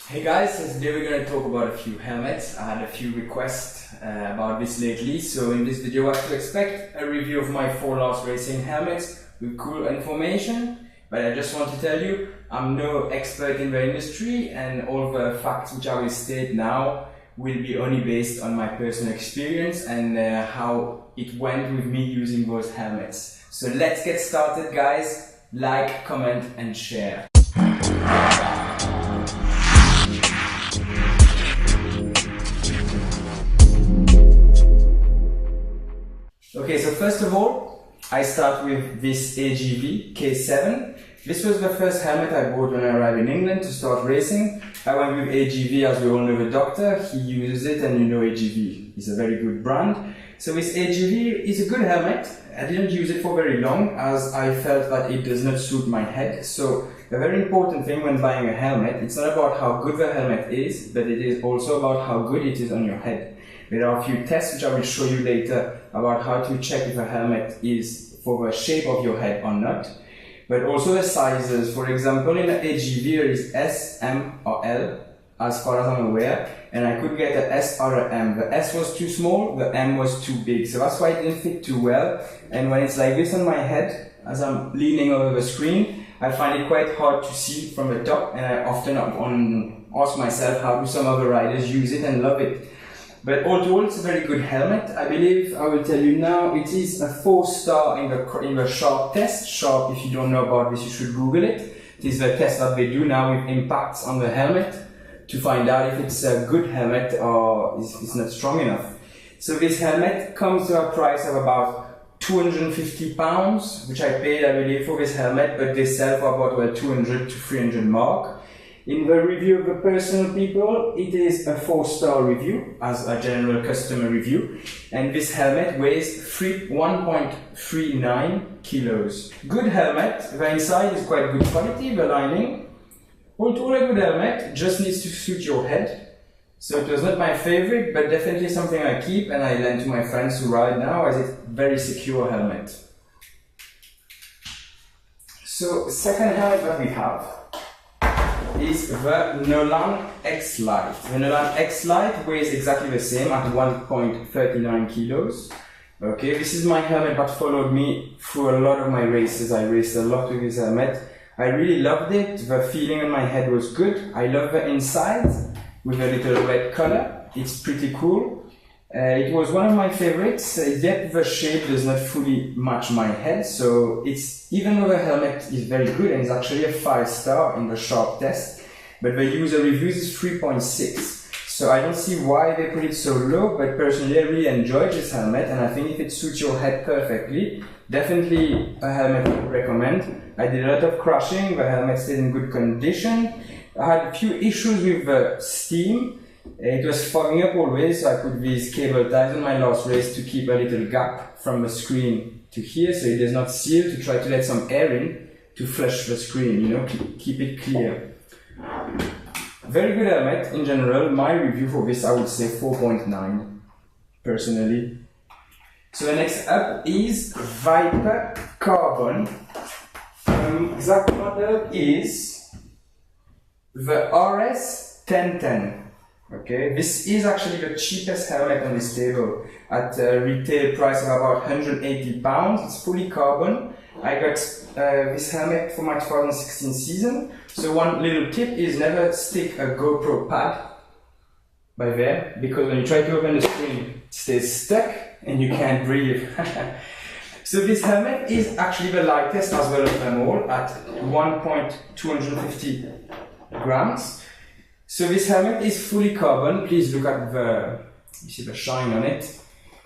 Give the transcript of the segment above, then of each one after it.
Hey guys, so today we're going to talk about a few helmets. I had a few requests about this lately, so in this video what to expect, a review of my 4 last racing helmets with cool information. But I just want to tell you, I'm no expert in the industry, and all the facts which I will state now will be only based on my personal experience and how it went with me using those helmets. So let's get started guys, like, comment and share. Okay, so first of all, I start with this AGV K7. This was the first helmet I bought when I arrived in England to start racing. I went with AGV, as we all know the doctor, he uses it, and you know AGV is a very good brand. So this AGV is a good helmet. I didn't use it for very long as I felt that it does not suit my head. So a very important thing when buying a helmet, it's not about how good the helmet is, but it is also about how good it is on your head. There are a few tests which I will show you later about how to check if a helmet is for the shape of your head or not. But also the sizes. For example, in the AGV there is S, M or L as far as I'm aware, and I could get a S or a M. The S was too small, the M was too big, so that's why it didn't fit too well. And when it's like this on my head, as I'm leaning over the screen, I find it quite hard to see from the top, and I often ask myself how do some other riders use it and love it. But all to all, it's a very good helmet. I believe, I will tell you now, it is a 4-star in the Sharp test. Sharp, if you don't know about this, you should Google it. It is the test that they do now with impacts on the helmet to find out if it's a good helmet or it's not strong enough. So this helmet comes to a price of about £250, which I paid, I believe, for this helmet, but they sell for about the 200 to 300 mark. In the review of the personal people, it is a 4-star review as a general customer review, and this helmet weighs 1.39 kilos. Good helmet, the inside is quite good quality, the lining. All to all, a good helmet, just needs to suit your head. So it was not my favorite, but definitely something I keep and I lend to my friends who ride now as it's a very secure helmet. So second helmet that we have is the Nolan X-lite. The Nolan X-lite weighs exactly the same at 1.39 kilos. Okay, this is my helmet that followed me through a lot of my races. I raced a lot with this helmet. I really loved it. The feeling on my head was good. I love the inside with a little red color. It's pretty cool. It was one of my favorites, yet the shape does not fully match my head, so even though the helmet is very good and it's actually a 5-star in the Sharp test, but the user reviews is 3.6. So I don't see why they put it so low, but personally I really enjoyed this helmet, and I think if it suits your head perfectly, definitely a helmet I would recommend. I did a lot of crashing, the helmet stayed in good condition. I had a few issues with the steam. It was fogging up always, so I put these cable ties on my last race to keep a little gap from the screen to here, so it does not seal, to try to let some air in to flush the screen, you know, keep it clear. Very good helmet in general. My review for this, I would say 4.9 personally. So the next up is Viper Carbon. Exact model is the RS1010. Okay, this is actually the cheapest helmet on this table at a retail price of about £180. It's fully carbon. I got this helmet for my 2016 season. So one little tip is never stick a GoPro pad by there, because when you try to open the screen, it stays stuck and you can't breathe. So this helmet is actually the lightest as well of them all at 1.250 grams. So this helmet is fully carbon. Please look at you see the shine on it.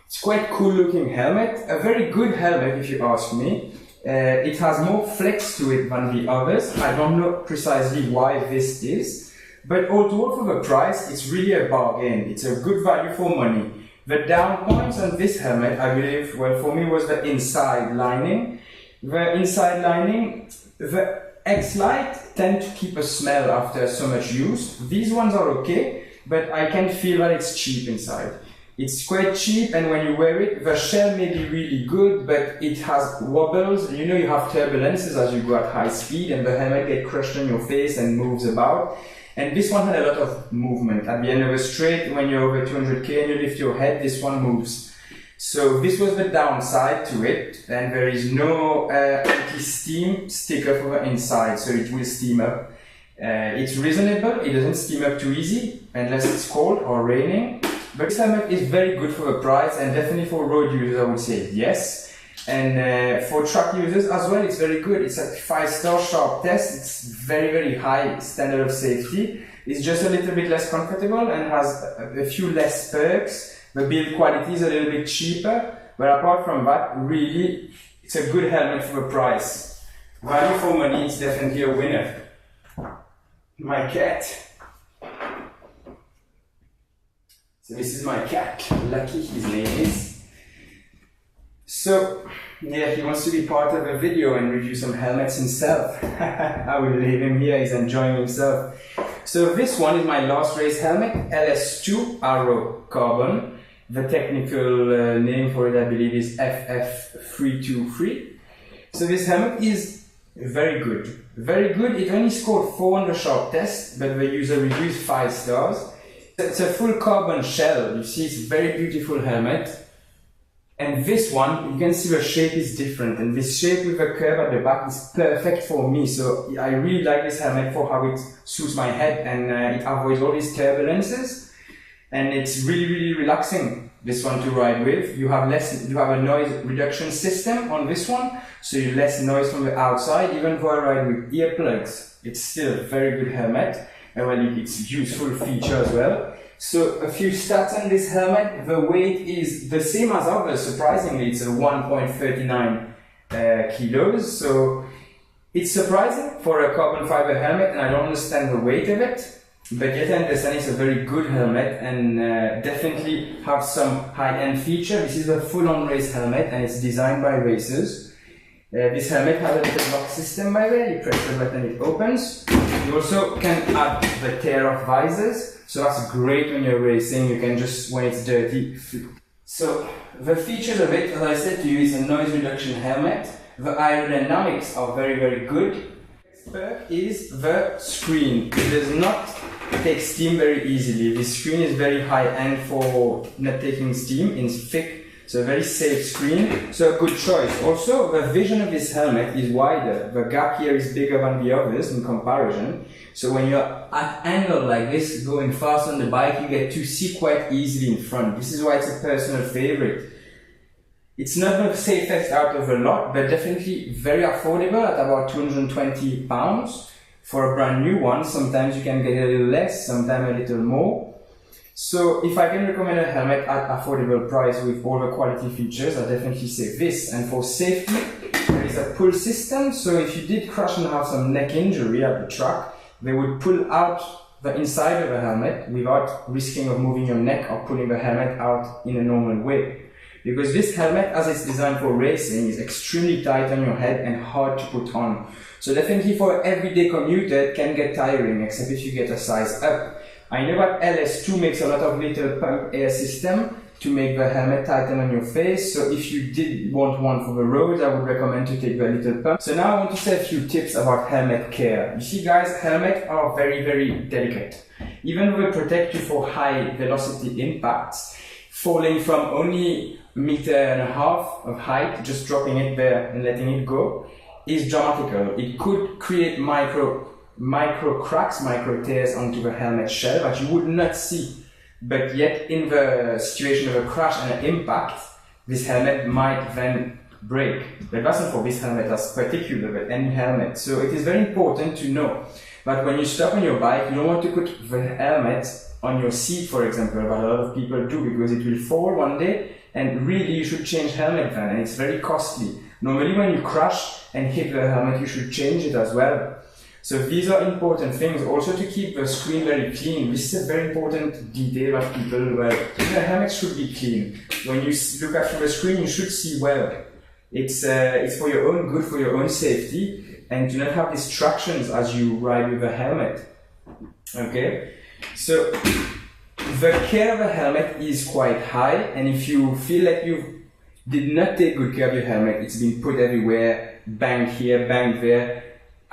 It's quite cool looking helmet. A very good helmet if you ask me. It has more flex to it than the others. I don't know precisely why this is, but all to all for the price, it's really a bargain. It's a good value for money. The down points on this helmet, I believe, well for me was the inside lining. The inside lining, the X-lite tend to keep a smell after so much use. These ones are okay, but I can feel that it's cheap inside. It's quite cheap, and when you wear it, the shell may be really good, but it has wobbles. You know, you have turbulences as you go at high speed, and the helmet gets crushed on your face and moves about. And this one had a lot of movement. At the end of a straight, when you're over 200k and you lift your head, this one moves. So this was the downside to it, and there is no anti-steam sticker for the inside, so it will steam up. It's reasonable, it doesn't steam up too easy, unless it's cold or raining. But this helmet is very good for the price, and definitely for road users I would say yes. And for truck users as well, it's very good. It's a 5-star sharp test, it's very high standard of safety. It's just a little bit less comfortable and has a few less perks. The build quality is a little bit cheaper, but apart from that, really, it's a good helmet for the price. Value for money is definitely a winner. My cat. So this is my cat, Lucky his name is. So, yeah, he wants to be part of a video and review some helmets himself. I will leave him here, he's enjoying himself. So this one is my last race helmet, LS2 Aero Carbon. The technical name for it, I believe, is FF323. So this helmet is very good. Very good. It only scored 4 on the sharp test, but the user review is 5 stars. It's a full carbon shell. You see, it's a very beautiful helmet. And this one, you can see the shape is different. And this shape with a curve at the back is perfect for me. So I really like this helmet for how it suits my head, and it avoids all these turbulences. And it's really relaxing, this one to ride with. You have a noise reduction system on this one, so you less noise from the outside. Even though I ride with earplugs, it's still a very good helmet, and well, it's a useful feature as well. So a few stats on this helmet. The weight is the same as others, surprisingly. It's a 1.39 kilos, so it's surprising for a carbon fiber helmet, and I don't understand the weight of it. But yet I understand it's a very good helmet, and definitely have some high-end feature. This is a full-on race helmet, and it's designed by racers. This helmet has a little lock system by the way. You press the button, it opens. You also can add the tear-off visors, so that's great when you're racing. You can just, when it's dirty, flip. So the features of it, as I said to you, is a noise reduction helmet. The aerodynamics are very good. Perk is the screen. It does not take steam very easily. This screen is very high end for not taking steam. It's thick, so a very safe screen. So a good choice. Also, the vision of this helmet is wider. The gap here is bigger than the others in comparison. So when you're at angle like this, going fast on the bike, you get to see quite easily in front. This is why it's a personal favorite. It's not the safest out of the lot, but definitely very affordable at about £220. For a brand new one, sometimes you can get a little less, sometimes a little more. So if I can recommend a helmet at affordable price with all the quality features, I definitely say this. And for safety, there is a pull system. So if you did crash and have some neck injury at the track, they would pull out the inside of the helmet without risking of moving your neck or pulling the helmet out in a normal way. Because this helmet, as it's designed for racing, is extremely tight on your head and hard to put on. So definitely for an everyday commuter, it can get tiring, except if you get a size up. I know that LS2 makes a lot of little pump air system to make the helmet tighten on your face. So if you did want one for the road, I would recommend to take the little pump. So now I want to say a few tips about helmet care. You see guys, helmets are very delicate. Even though they protect you for high velocity impacts, falling from only 1.5 meters of height, just dropping it there and letting it go, is dramatical. It could create micro cracks, micro tears onto the helmet shell that you would not see. But yet in the situation of a crash and an impact, this helmet might then break. But that's not for this helmet, that's particular, but any helmet. So it is very important to know that when you stop on your bike, you don't want to put the helmet on your seat, for example, but a lot of people do, because it will fall one day, and really you should change helmet then, and it's very costly. Normally when you crash and hit the helmet, you should change it as well. So these are important things. Also to keep the screen very clean. This is a very important detail that people, well, the helmet should be clean. When you look at the screen, you should see well. It's for your own good, for your own safety, and do not have distractions as you ride with the helmet. Okay? So the care of a helmet is quite high, and if you feel like you did not take good care of your helmet, it's been put everywhere, banged here, banged there,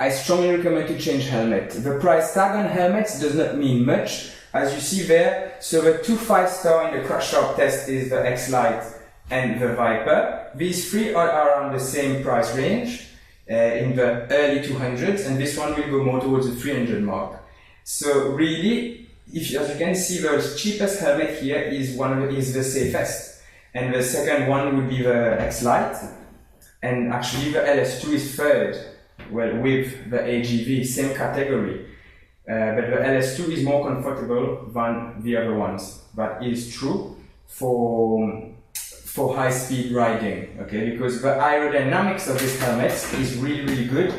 I strongly recommend to change helmet. The price tag on helmets does not mean much. As you see there, so the 2 5-star in the crash sharp test is the X-lite and the Viper. These three are around the same price range, in the early 200s, and this one will go more towards the 300 mark. So really, as you can see, the cheapest helmet here is the safest, and the second one would be the X-lite, and actually the LS2 is third, well, with the AGV, same category. But the LS2 is more comfortable than the other ones. That is true for high-speed riding, okay? Because the aerodynamics of this helmet is really good.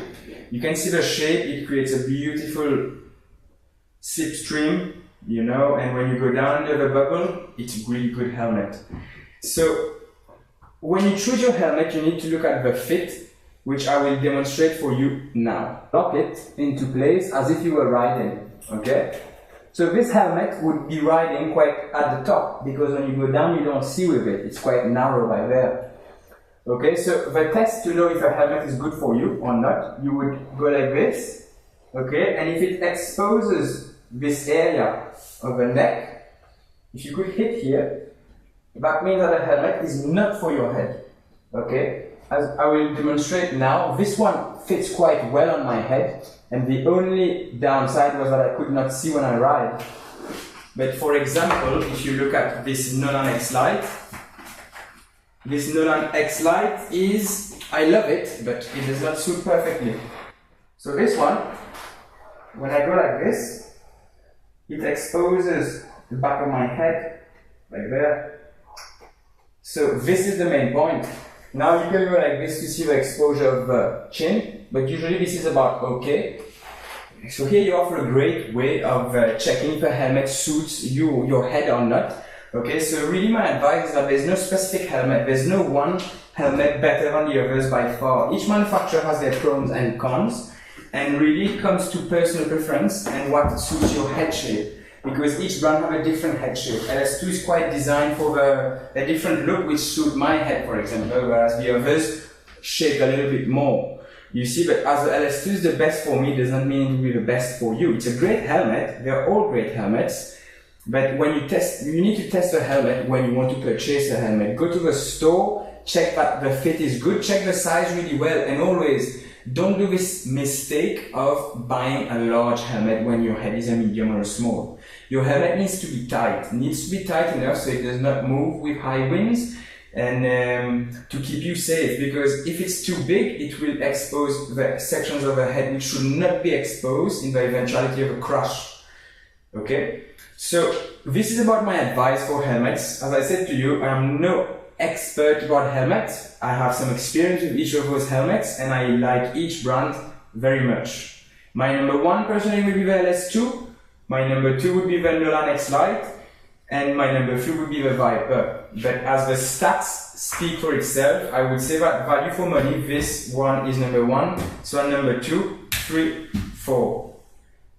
You can see the shape; it creates a beautiful slipstream, you know. And when you go down under the bubble, it's a really good helmet. So when you choose your helmet, you need to look at the fit, which I will demonstrate for you now. Lock it into place as if you were riding, okay? So this helmet would be riding quite at the top, because when you go down, you don't see with it. It's quite narrow by there. Okay, so the test to know if a helmet is good for you or not, you would go like this, okay? And if it exposes this area of the neck, if you could hit here, that means that the helmet is not for your head, okay? As I will demonstrate now, this one fits quite well on my head, and the only downside was that I could not see when I ride. But for example, if you look at this Nolan X-lite, this Nolan X-lite is, I love it, but it does not suit perfectly. So this one, when I go like this, it exposes the back of my head, like there. So this is the main point. Now you can go like this to see the exposure of the chin, but usually this is about okay. So here you offer a great way of checking if a helmet suits your head or not. Okay, so really my advice is that there's no specific helmet, there's no one helmet better than the others by far. Each manufacturer has their pros and cons, and really it comes to personal preference and what suits your head shape. Because each brand have a different head shape. LS2 is quite designed for a different look which suit my head, for example, whereas the others shape a little bit more. You see, but as the LS2 is the best for me, doesn't mean it will be the best for you. It's a great helmet, they're all great helmets, but when you test, you need to test a helmet when you want to purchase a helmet. Go to the store, check that the fit is good, check the size really well, and always don't do this mistake of buying a large helmet when your head is a medium or a small. Your helmet needs to be tight. It needs to be tight enough so it does not move with high winds, and to keep you safe, because if it's too big, it will expose the sections of the head which should not be exposed in the eventuality of a crash. Okay? So this is about my advice for helmets. As I said to you, I am no expert about helmets. I have some experience with each of those helmets, and I like each brand very much. My number one personally would be the LS2, my number two would be the Nolan X-lite, and my number three would be the Viper. But as the stats speak for itself, I would say that value for money, this one is number one, so number 2, 3, 4.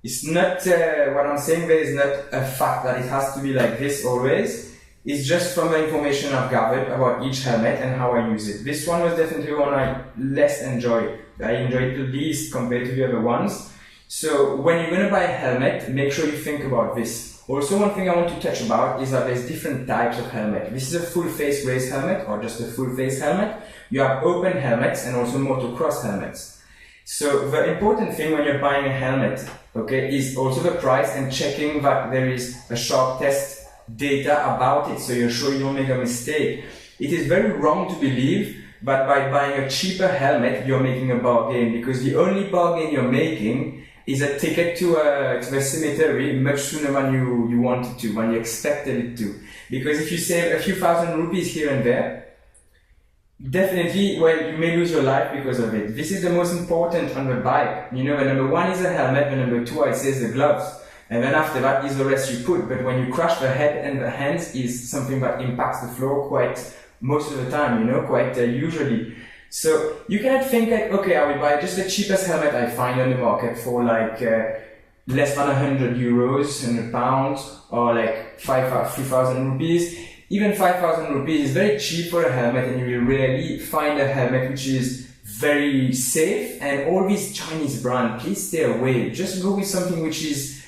It's not, what I'm saying there is not a fact that it has to be like this always. It's just from the information I've gathered about each helmet and how I use it. This one was definitely one I less enjoyed. I enjoyed it the least compared to the other ones. So when you're going to buy a helmet, make sure you think about this. Also, one thing I want to touch about is that there's different types of helmet. This is a full face race helmet or just a full face helmet. You have open helmets and also motocross helmets. So the important thing when you're buying a helmet, okay, is also the price and checking that there is a sharp test data about it, so you're sure you don't make a mistake. It is very wrong to believe that by buying a cheaper helmet you're making a bargain, because the only bargain you're making is a ticket to the cemetery much sooner than you wanted to, when you expected it to. Because if you save a few thousand rupees here and there, definitely, well, you may lose your life because of it. This is the most important on the bike. You know, the number one is the helmet, the number two, I'd say, is the gloves. And then after that is the rest you put. But when you crash the head and the hands is something that impacts the floor quite most of the time, you know, quite usually. So you cannot think like, okay, I will buy just the cheapest helmet I find on the market for like less than 100 euros, 100 pounds, or like 3,000 rupees. Even 5,000 rupees is very cheap for a helmet, and you will rarely find a helmet which is very safe, and all these Chinese brands, please stay away. Just go with something which is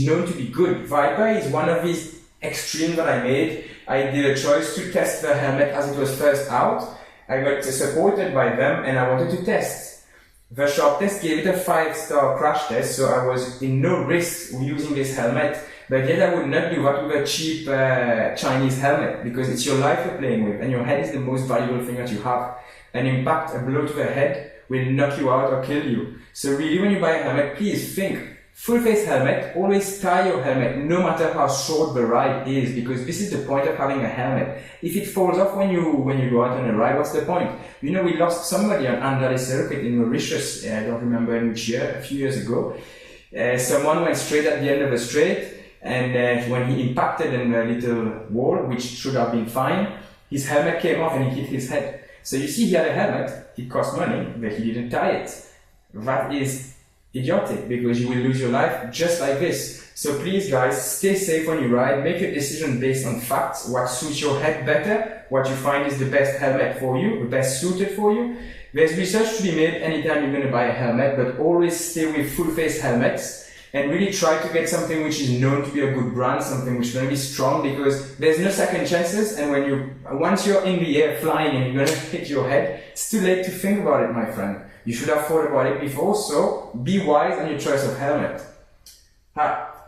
known to be good. Viper is one of these extremes that I made. I did a choice to test the helmet as it was first out. I got supported by them and I wanted to test. The shop test gave it a 5-star crash test, so I was in no risk using this helmet. But yet I would not do that with a cheap Chinese helmet, because it's your life you're playing with and your head is the most valuable thing that you have. An impact, a blow to the head will knock you out or kill you. So really, when you buy a helmet, please think. Full face helmet, always tie your helmet no matter how short the ride is, because this is the point of having a helmet. If it falls off when you go out on a ride, what's the point? You know, we lost somebody on Andale circuit in Mauritius, I don't remember in which year, a few years ago. Someone went straight at the end of the straight, and when he impacted in a little wall, which should have been fine, his helmet came off and he hit his head. So you see, he had a helmet, it cost money, but he didn't tie it. That is idiotic, because you will lose your life just like this. So please guys, stay safe when you ride, make a decision based on facts, what suits your head better, what you find is the best helmet for you, the best suited for you. There's research to be made anytime you're going to buy a helmet, but always stay with full face helmets and really try to get something which is known to be a good brand, something which is going to be strong, because there's no second chances, and once you're in the air flying and you're going to hit your head, it's too late to think about it, my friend. You should have thought about it before, so be wise on your choice of helmet.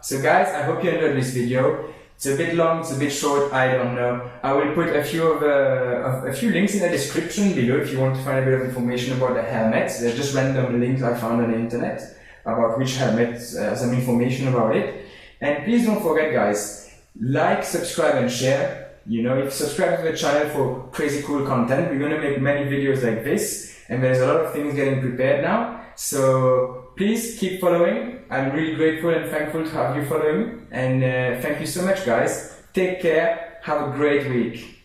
So guys, I hope you enjoyed this video. It's a bit long, it's a bit short, I don't know. I will put a few links in the description below if you want to find a bit of information about the helmets. They're just random links I found on the internet about which helmet, some information about it. And please don't forget guys, like, subscribe and share. You know, if you subscribe to the channel for crazy cool content, we're going to make many videos like this. And there's a lot of things getting prepared now. So please keep following. I'm really grateful and thankful to have you following. And thank you so much guys. Take care. Have a great week.